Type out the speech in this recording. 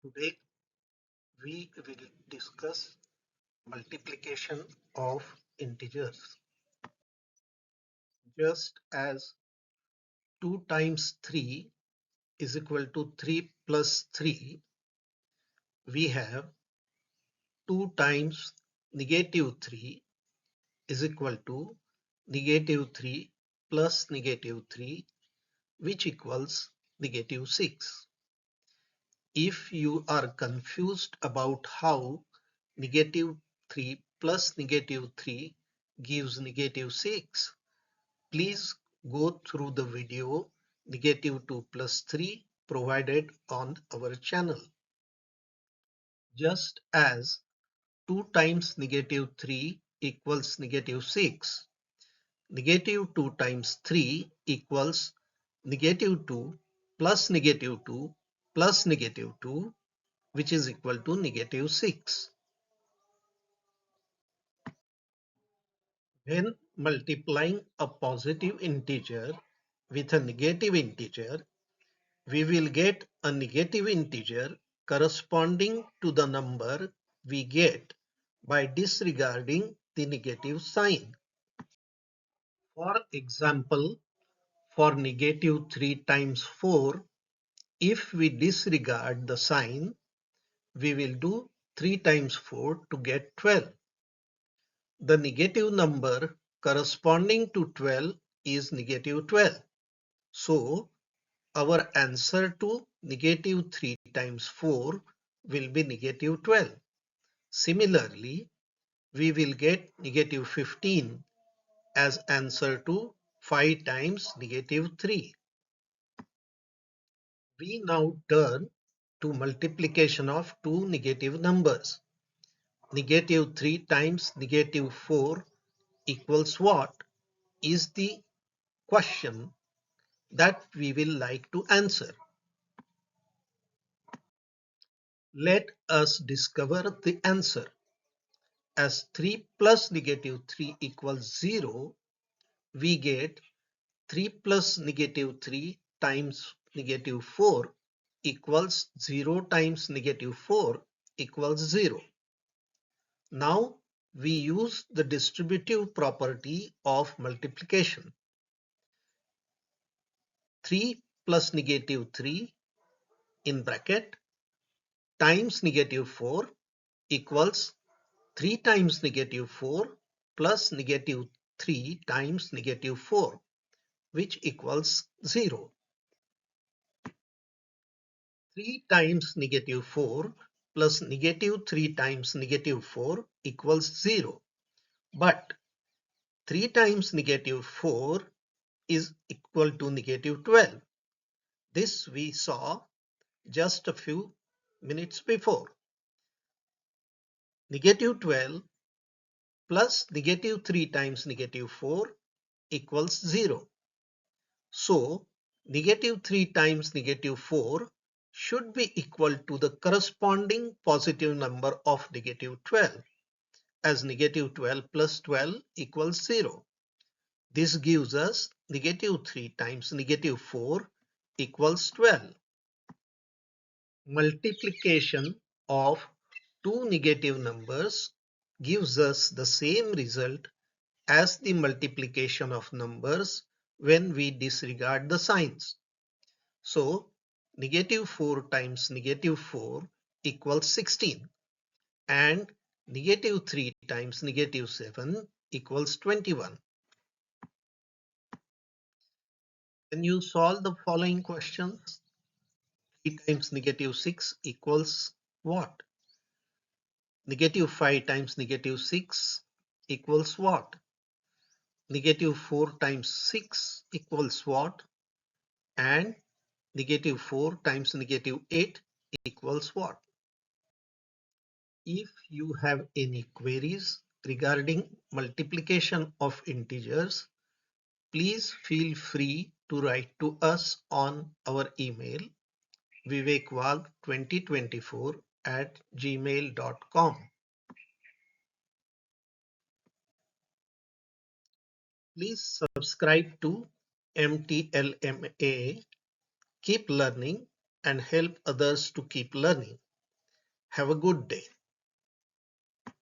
Today we will discuss multiplication of integers. Just as 2 times 3 is equal to 3 plus 3, we have 2 times negative 3 is equal to negative 3 plus negative 3, which equals negative 6. If you are confused about how negative 3 plus negative 3 gives negative 6, please go through the video negative 2 plus 3 provided on our channel. Just as 2 times negative 3 equals negative 6, negative 2 times 3 equals negative 2 plus negative 2 plus negative 2, which is equal to negative 6. When multiplying a positive integer with a negative integer, we will get a negative integer corresponding to the number we get by disregarding the negative sign. For example, for negative 3 times 4, if we disregard the sign, we will do 3 times 4 to get 12. The negative number corresponding to 12 is negative 12. So our answer to negative 3 times 4 will be negative 12. Similarly, we will get negative 15 as answer to 5 times negative 3. We now turn to multiplication of two negative numbers. Negative 3 times negative 4 equals what is the question that we will like to answer. Let us discover the answer. As 3 plus negative 3 equals 0, we get 3 plus negative 3 times negative 4 equals 0 times negative 4 equals 0. Now we use the distributive property of multiplication. 3 plus negative 3 in bracket times negative 4 equals 3 times negative 4 plus negative 3 times negative 4, which equals 0. 3 times negative 4 plus negative 3 times negative 4 equals 0. But 3 times negative 4 is equal to negative 12. This we saw just a few minutes before. Negative 12 plus negative 3 times negative 4 equals 0. So negative 3 times negative 4 should be equal to the corresponding positive number of negative 12, as negative 12 plus 12 equals 0. This gives us negative 3 times negative 4 equals 12. Multiplication of two negative numbers gives us the same result as the multiplication of numbers when we disregard the signs. So negative 4 times negative 4 equals 16, and negative 3 times negative 7 equals 21. When you solve the following questions, 3 times negative 6 equals what? Negative 5 times negative 6 equals what? Negative 4 times 6 equals what? And negative 4 times negative 8 equals what? If you have any queries regarding multiplication of integers, please feel free to write to us on our email vivekval2024@gmail.com. Please subscribe to MTLMA. Keep learning and help others to keep learning. Have a good day.